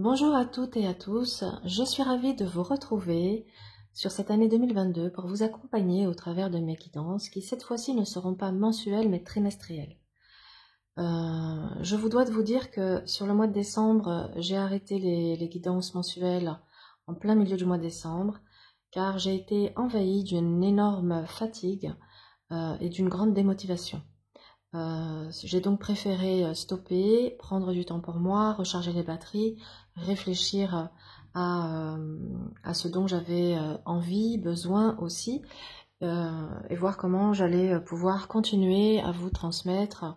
Bonjour à toutes et à tous, je suis ravie de vous retrouver sur cette année 2022 pour vous accompagner au travers de mes guidances qui cette fois-ci ne seront pas mensuelles mais trimestrielles. Je vous dois de vous dire que sur le mois de décembre, j'ai arrêté les guidances mensuelles en plein milieu du mois de décembre car j'ai été envahie d'une énorme fatigue et d'une grande démotivation. J'ai donc préféré stopper, prendre du temps pour moi, recharger les batteries, réfléchir à ce dont j'avais envie, besoin aussi, et voir comment j'allais pouvoir continuer à vous transmettre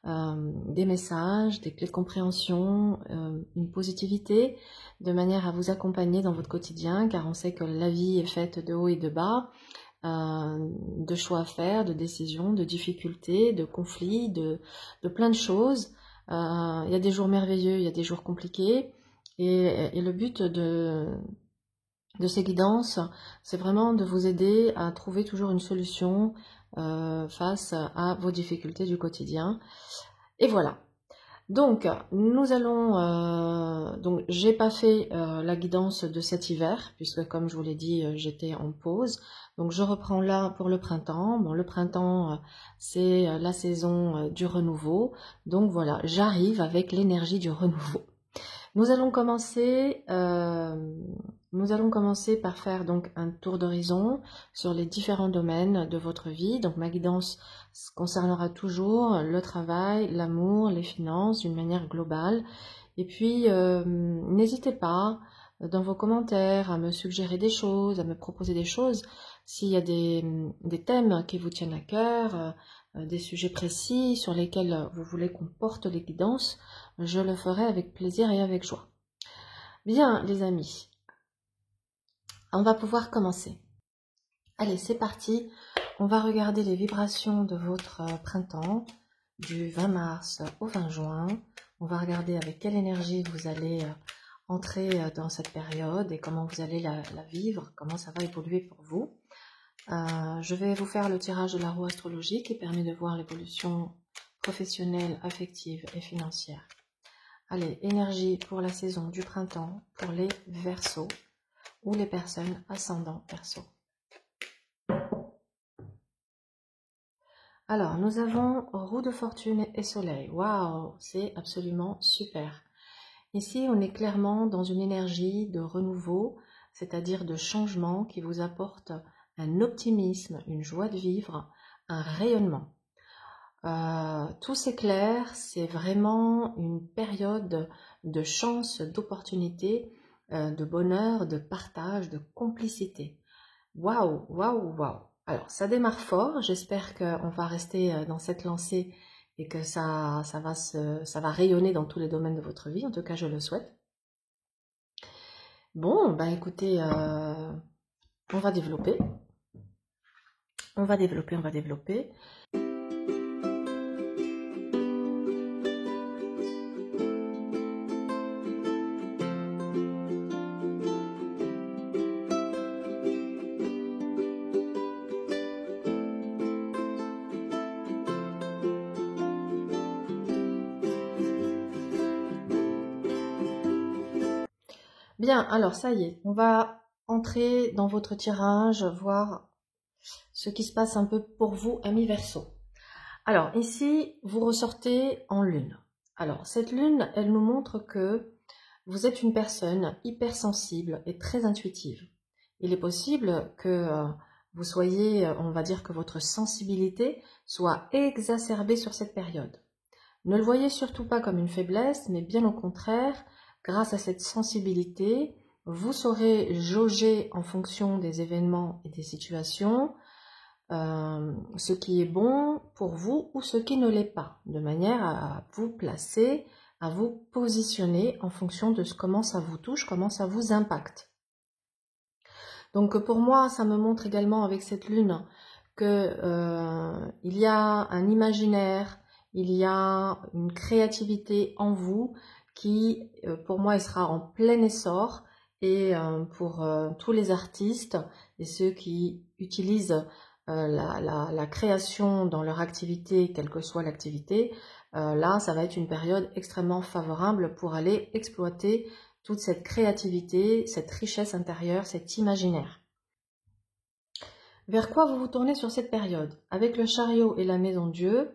des messages, des clés de compréhension, une positivité, de manière à vous accompagner dans votre quotidien, car on sait que la vie est faite de hauts et de bas, de choix à faire, de décisions, de difficultés, de conflits, de plein de choses. Il y a des jours merveilleux, il y a des jours compliqués, et le but de ces guidances, c'est vraiment de vous aider à trouver toujours une solution face à vos difficultés du quotidien. Et voilà. Donc, nous allons. Donc, j'ai pas fait la guidance de cet hiver, puisque comme je vous l'ai dit, j'étais en pause. Donc, je reprends là pour le printemps. Bon, le printemps, c'est la saison du renouveau. Donc voilà, j'arrive avec l'énergie du renouveau. Nous allons commencer par faire donc un tour d'horizon sur les différents domaines de votre vie. Donc ma guidance concernera toujours le travail, l'amour, les finances d'une manière globale. Et puis n'hésitez pas dans vos commentaires à me suggérer des choses, à me proposer des choses. S'il y a des thèmes qui vous tiennent à cœur, des sujets précis sur lesquels vous voulez qu'on porte les guidances, je le ferai avec plaisir et avec joie. Bien, les amis, on va pouvoir commencer. Allez, c'est parti. On va regarder les vibrations de votre printemps, du 20 mars au 20 juin. On va regarder avec quelle énergie vous allez entrer dans cette période et comment vous allez la vivre, comment ça va évoluer pour vous. Je vais vous faire le tirage de la roue astrologique qui permet de voir l'évolution professionnelle, affective et financière. Allez, énergie pour la saison du printemps, pour les Verseaux ou les personnes ascendant Verseau. Alors, nous avons roue de fortune et soleil. Waouh, c'est absolument super. Ici, on est clairement dans une énergie de renouveau, c'est-à-dire de changement qui vous apporte un optimisme, une joie de vivre, un rayonnement. Tout s'éclaire, c'est vraiment une période de chance, d'opportunité, de bonheur, de partage, de complicité. Waouh, waouh, waouh. Alors, ça démarre fort, j'espère qu'on va rester dans cette lancée et que ça va rayonner dans tous les domaines de votre vie, en tout cas je le souhaite. Bon, bah écoutez, on va développer. On va développer. Bien, alors ça y est, on va entrer dans votre tirage, voir ce qui se passe un peu pour vous, amis Verseau. Alors ici, vous ressortez en lune. Alors cette lune, elle nous montre que vous êtes une personne hypersensible et très intuitive. Il est possible que vous soyez, on va dire que votre sensibilité soit exacerbée sur cette période. Ne le voyez surtout pas comme une faiblesse, mais bien au contraire, grâce à cette sensibilité, vous saurez jauger en fonction des événements et des situations ce qui est bon pour vous ou ce qui ne l'est pas, de manière à vous placer, à vous positionner en fonction de comment ça vous touche, comment ça vous impacte. Donc pour moi, ça me montre également avec cette lune que il y a un imaginaire, il y a une créativité en vous qui, pour moi, il sera en plein essor. Et pour tous les artistes et ceux qui utilisent la création dans leur activité, quelle que soit l'activité, là, ça va être une période extrêmement favorable pour aller exploiter toute cette créativité, cette richesse intérieure, cet imaginaire. Vers quoi vous vous tournez sur cette période? Avec le chariot et la maison Dieu,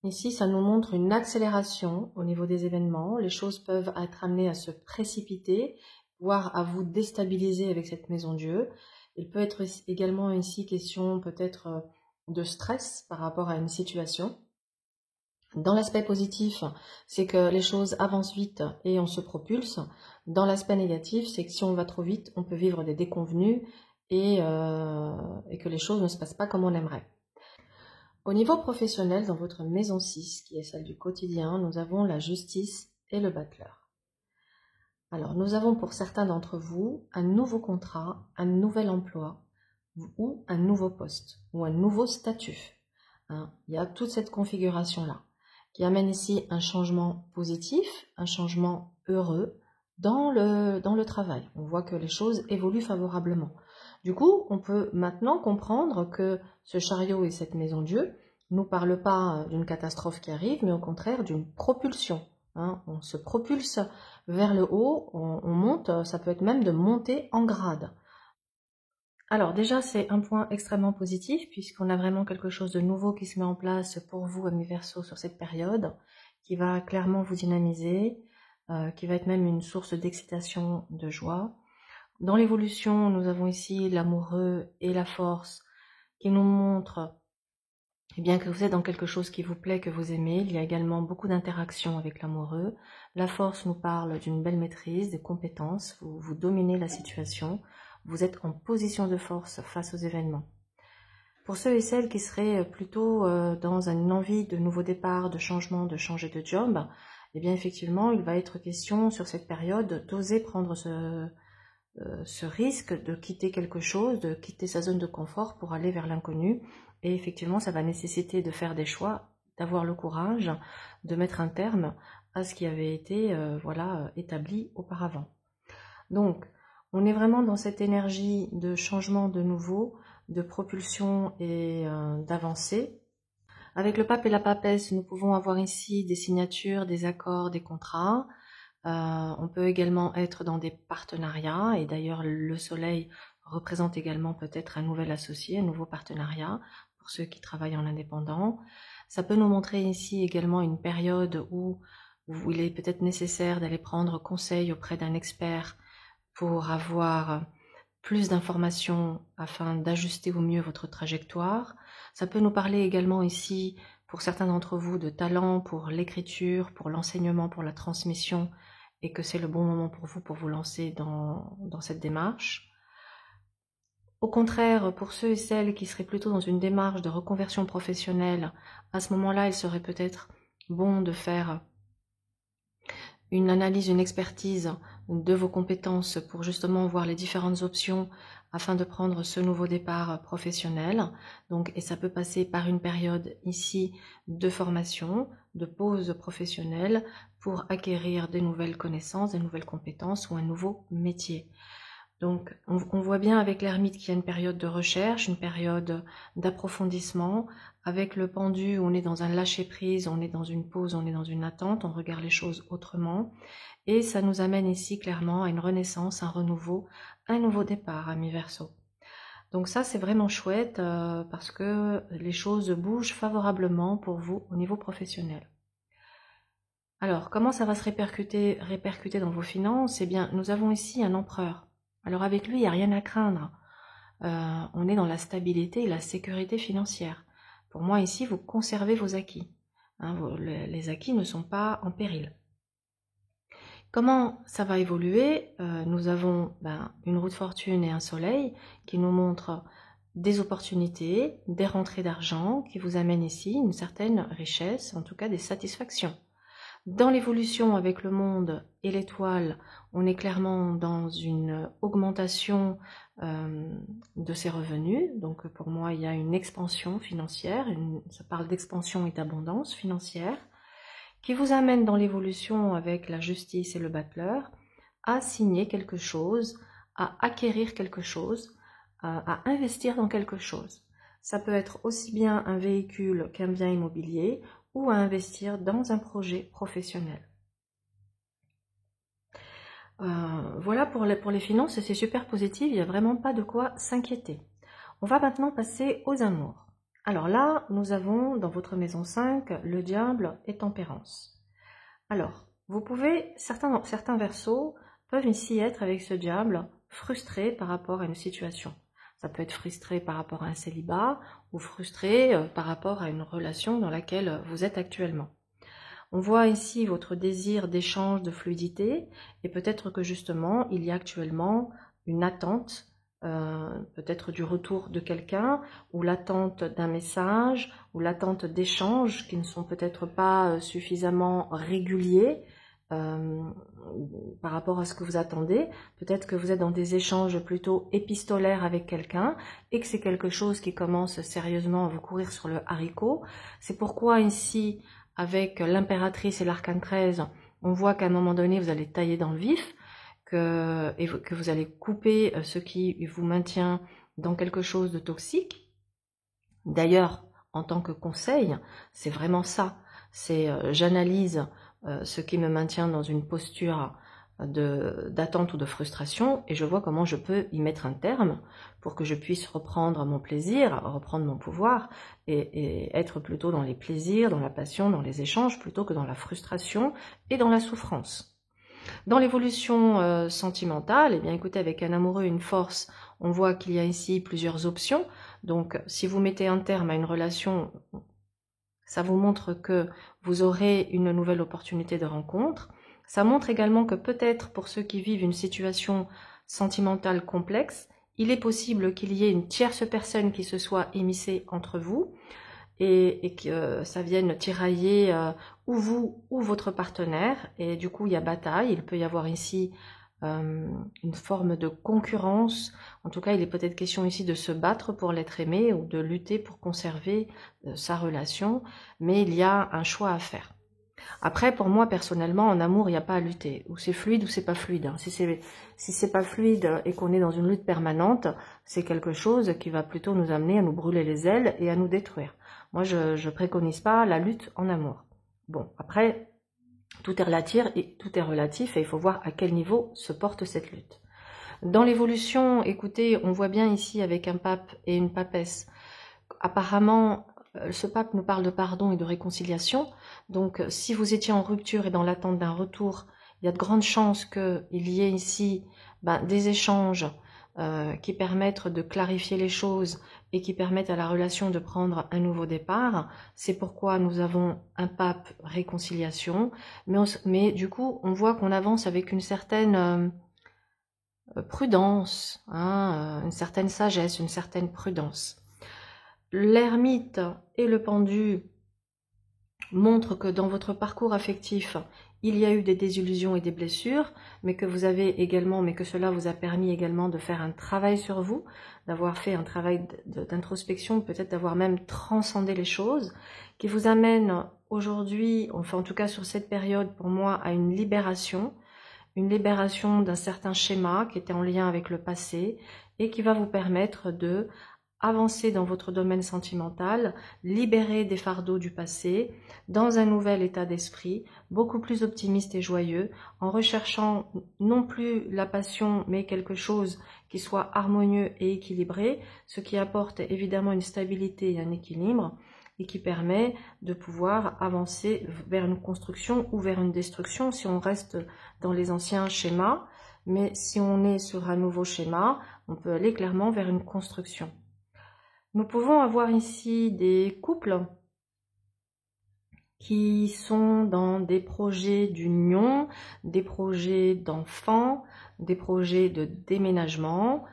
ici ça nous montre une accélération au niveau des événements. Les choses peuvent être amenées à se précipiter, voire à vous déstabiliser avec cette maison Dieu. Il peut être également ici question peut-être de stress par rapport à une situation. Dans l'aspect positif, c'est que les choses avancent vite et on se propulse. Dans l'aspect négatif, c'est que si on va trop vite, on peut vivre des déconvenues et que les choses ne se passent pas comme on aimerait. Au niveau professionnel, dans votre maison 6, qui est celle du quotidien, nous avons la justice et le battleur. Alors, nous avons pour certains d'entre vous un nouveau contrat, un nouvel emploi ou un nouveau poste ou un nouveau statut. Il y a toute cette configuration-là qui amène ici un changement positif, un changement heureux dans le travail. On voit que les choses évoluent favorablement. Du coup, on peut maintenant comprendre que ce chariot et cette maison Dieu ne nous parlent pas d'une catastrophe qui arrive, mais au contraire d'une propulsion. On se propulse vers le haut, on monte, ça peut être même de monter en grade. Alors déjà, c'est un point extrêmement positif puisqu'on a vraiment quelque chose de nouveau qui se met en place pour vous, amis Verseau, sur cette période, qui va clairement vous dynamiser, qui va être même une source d'excitation, de joie. Dans l'évolution, nous avons ici l'amoureux et la force qui nous montrent bien que vous êtes dans quelque chose qui vous plaît, que vous aimez. Il y a également beaucoup d'interactions avec l'amoureux. La force nous parle d'une belle maîtrise, des compétences, vous dominez la situation. Vous êtes en position de force face aux événements. Pour ceux et celles qui seraient plutôt dans une envie de nouveau départ, de changement, de changer de job, eh bien effectivement, il va être question sur cette période d'oser prendre ce risque de quitter quelque chose, de quitter sa zone de confort pour aller vers l'inconnu. Et effectivement, ça va nécessiter de faire des choix, d'avoir le courage, de mettre un terme à ce qui avait été établi auparavant. Donc, on est vraiment dans cette énergie de changement de nouveau, de propulsion et d'avancée. Avec le pape et la papesse, nous pouvons avoir ici des signatures, des accords, des contrats. On peut également être dans des partenariats, et d'ailleurs le soleil représente également peut-être un nouvel associé, un nouveau partenariat pour ceux qui travaillent en indépendant. Ça peut nous montrer ici également une période où il est peut-être nécessaire d'aller prendre conseil auprès d'un expert pour avoir plus d'informations afin d'ajuster au mieux votre trajectoire. Ça peut nous parler également ici, pour certains d'entre vous, de talent pour l'écriture, pour l'enseignement, pour la transmission, et que c'est le bon moment pour vous lancer dans cette démarche. Au contraire, pour ceux et celles qui seraient plutôt dans une démarche de reconversion professionnelle, à ce moment-là, il serait peut-être bon de faire une analyse, une expertise de vos compétences pour justement voir les différentes options afin de prendre ce nouveau départ professionnel. Donc, et ça peut passer par une période ici de formation, de pause professionnelle pour acquérir des nouvelles connaissances, des nouvelles compétences ou un nouveau métier. Donc, on voit bien avec l'ermite qu'il y a une période de recherche, une période d'approfondissement. Avec le pendu, on est dans un lâcher-prise, on est dans une pause, on est dans une attente, on regarde les choses autrement. Et ça nous amène ici clairement à une renaissance, un renouveau, un nouveau départ, amis Verseau. Donc ça, c'est vraiment chouette parce que les choses bougent favorablement pour vous au niveau professionnel. Alors, comment ça va se répercuter dans vos finances? Eh bien, nous avons ici un empereur. Alors avec lui, il n'y a rien à craindre. On est dans la stabilité et la sécurité financière. Pour moi, ici, vous conservez vos acquis. Les acquis ne sont pas en péril. Comment ça va évoluer? Nous avons une roue de fortune et un soleil qui nous montrent des opportunités, des rentrées d'argent qui vous amènent ici une certaine richesse, en tout cas des satisfactions. Dans l'évolution avec le monde et l'étoile, on est clairement dans une augmentation de ses revenus. Donc pour moi, il y a une expansion financière, ça parle d'expansion et d'abondance financière, qui vous amène dans l'évolution avec la justice et le battleur à signer quelque chose, à acquérir quelque chose, à investir dans quelque chose. Ça peut être aussi bien un véhicule qu'un bien immobilier, ou à investir dans un projet professionnel. Voilà pour les finances, c'est super positif, il n'y a vraiment pas de quoi s'inquiéter. On va maintenant passer aux amours. Alors là, nous avons dans votre maison 5 le diable et tempérance. Alors, vous pouvez, certains versos peuvent ici être avec ce diable frustrés par rapport à une situation. Ça peut être frustré par rapport à un célibat ou frustré par rapport à une relation dans laquelle vous êtes actuellement. On voit ici votre désir d'échange, de fluidité, et peut-être que justement, il y a actuellement une attente, peut-être du retour de quelqu'un, ou l'attente d'un message, ou l'attente d'échanges qui ne sont peut-être pas suffisamment réguliers par rapport à ce que vous attendez. Peut-être que vous êtes dans des échanges plutôt épistolaires avec quelqu'un, et que c'est quelque chose qui commence sérieusement à vous courir sur le haricot. C'est pourquoi ici, avec l'impératrice et l'arcane 13, on voit qu'à un moment donné, vous allez tailler dans le vif, que vous allez couper ce qui vous maintient dans quelque chose de toxique. D'ailleurs, en tant que conseil, c'est vraiment ça. C'est j'analyse ce qui me maintient dans une posture d'attente ou de frustration, et je vois comment je peux y mettre un terme pour que je puisse reprendre mon plaisir, reprendre mon pouvoir, et être plutôt dans les plaisirs, dans la passion, dans les échanges, plutôt que dans la frustration et dans la souffrance. Dans l'évolution sentimentale, eh bien écoutez, avec un amoureux et une force, on voit qu'il y a ici plusieurs options. Donc si vous mettez un terme à une relation, ça vous montre que vous aurez une nouvelle opportunité de rencontre. Ça montre également que peut-être pour ceux qui vivent une situation sentimentale complexe, il est possible qu'il y ait une tierce personne qui se soit immiscée entre vous et que ça vienne tirailler ou vous ou votre partenaire. Et du coup, il y a bataille. Il peut y avoir ici une forme de concurrence. En tout cas, il est peut-être question ici de se battre pour l'être aimé ou de lutter pour conserver sa relation. Mais il y a un choix à faire. Après, pour moi, personnellement, en amour, il n'y a pas à lutter. Ou c'est fluide ou c'est pas fluide. Hein. Si c'est pas fluide et qu'on est dans une lutte permanente, c'est quelque chose qui va plutôt nous amener à nous brûler les ailes et à nous détruire. Moi, je préconise pas la lutte en amour. Bon, après, tout est relatif et il faut voir à quel niveau se porte cette lutte. Dans l'évolution, écoutez, on voit bien ici avec un pape et une papesse. Apparemment, ce pape nous parle de pardon et de réconciliation. Donc, si vous étiez en rupture et dans l'attente d'un retour, il y a de grandes chances qu'il y ait ici des échanges qui permettent de clarifier les choses et qui permettent à la relation de prendre un nouveau départ. C'est pourquoi nous avons un pape réconciliation. Mais du coup, on voit qu'on avance avec une certaine prudence, hein, une certaine sagesse, une certaine prudence. L'ermite et le pendu montrent que dans votre parcours affectif, il y a eu des désillusions et des blessures, mais que cela vous a permis également de faire un travail sur vous, d'avoir fait un travail d'introspection, peut-être d'avoir même transcendé les choses, qui vous amène aujourd'hui, enfin en tout cas sur cette période pour moi, à une libération d'un certain schéma qui était en lien avec le passé et qui va vous permettre de avancer dans votre domaine sentimental, libérer des fardeaux du passé, dans un nouvel état d'esprit, beaucoup plus optimiste et joyeux, en recherchant non plus la passion, mais quelque chose qui soit harmonieux et équilibré, ce qui apporte évidemment une stabilité et un équilibre, et qui permet de pouvoir avancer vers une construction ou vers une destruction si on reste dans les anciens schémas, mais si on est sur un nouveau schéma, on peut aller clairement vers une construction. Nous pouvons avoir ici des couples qui sont dans des projets d'union, des projets d'enfants, des projets de déménagement.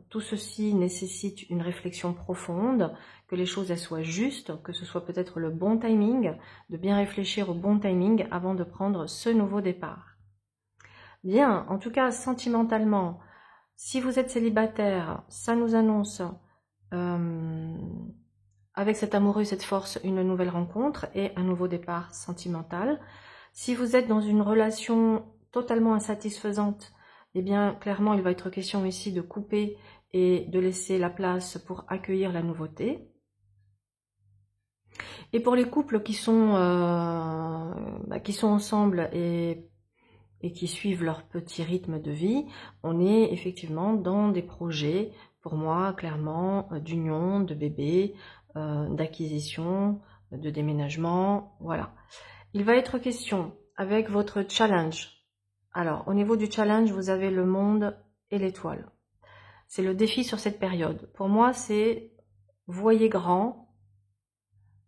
Tout ceci nécessite une réflexion profonde, que les choses soient justes, que ce soit peut-être le bon timing, de bien réfléchir au bon timing avant de prendre ce nouveau départ. Bien, en tout cas, sentimentalement, si vous êtes célibataire, ça nous annonce avec cet amoureux et cette force, une nouvelle rencontre et un nouveau départ sentimental. Si vous êtes dans une relation totalement insatisfaisante, eh bien, clairement, il va être question ici de couper et de laisser la place pour accueillir la nouveauté. Et pour les couples qui sont ensemble et et qui suivent leur petit rythme de vie, on est effectivement dans des projets, pour moi, clairement, d'union, de bébé, d'acquisition, de déménagement, voilà. Il va être question avec votre challenge. Alors, au niveau du challenge, vous avez le monde et l'étoile. C'est le défi sur cette période. Pour moi, c'est voyez grand,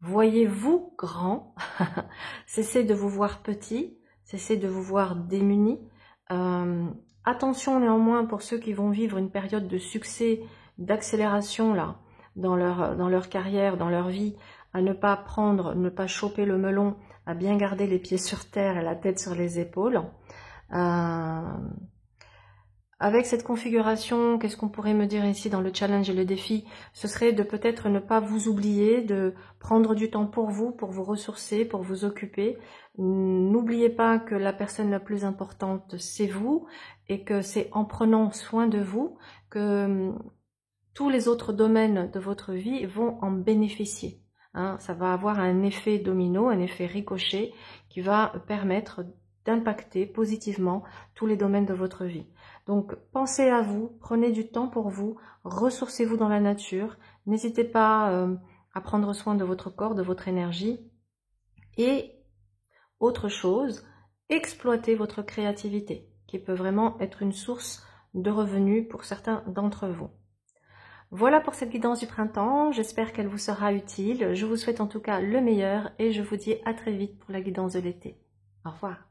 voyez-vous grand, cessez de vous voir petit, cessez de vous voir démunis. Attention néanmoins pour ceux qui vont vivre une période de succès, d'accélération là, dans leur carrière, dans leur vie, à ne pas choper le melon, à bien garder les pieds sur terre et la tête sur les épaules. Avec cette configuration, qu'est-ce qu'on pourrait me dire ici dans le challenge et le défi? Ce serait de peut-être ne pas vous oublier, de prendre du temps pour vous ressourcer, pour vous occuper. N'oubliez pas que la personne la plus importante, c'est vous, et que c'est en prenant soin de vous que tous les autres domaines de votre vie vont en bénéficier. Hein, ça va avoir un effet domino, un effet ricochet qui va permettre d'impacter positivement tous les domaines de votre vie. Donc pensez à vous, prenez du temps pour vous, ressourcez-vous dans la nature, n'hésitez pas à prendre soin de votre corps, de votre énergie. Et autre chose, exploitez votre créativité, qui peut vraiment être une source de revenus pour certains d'entre vous. Voilà pour cette guidance du printemps, j'espère qu'elle vous sera utile. Je vous souhaite en tout cas le meilleur et je vous dis à très vite pour la guidance de l'été. Au revoir.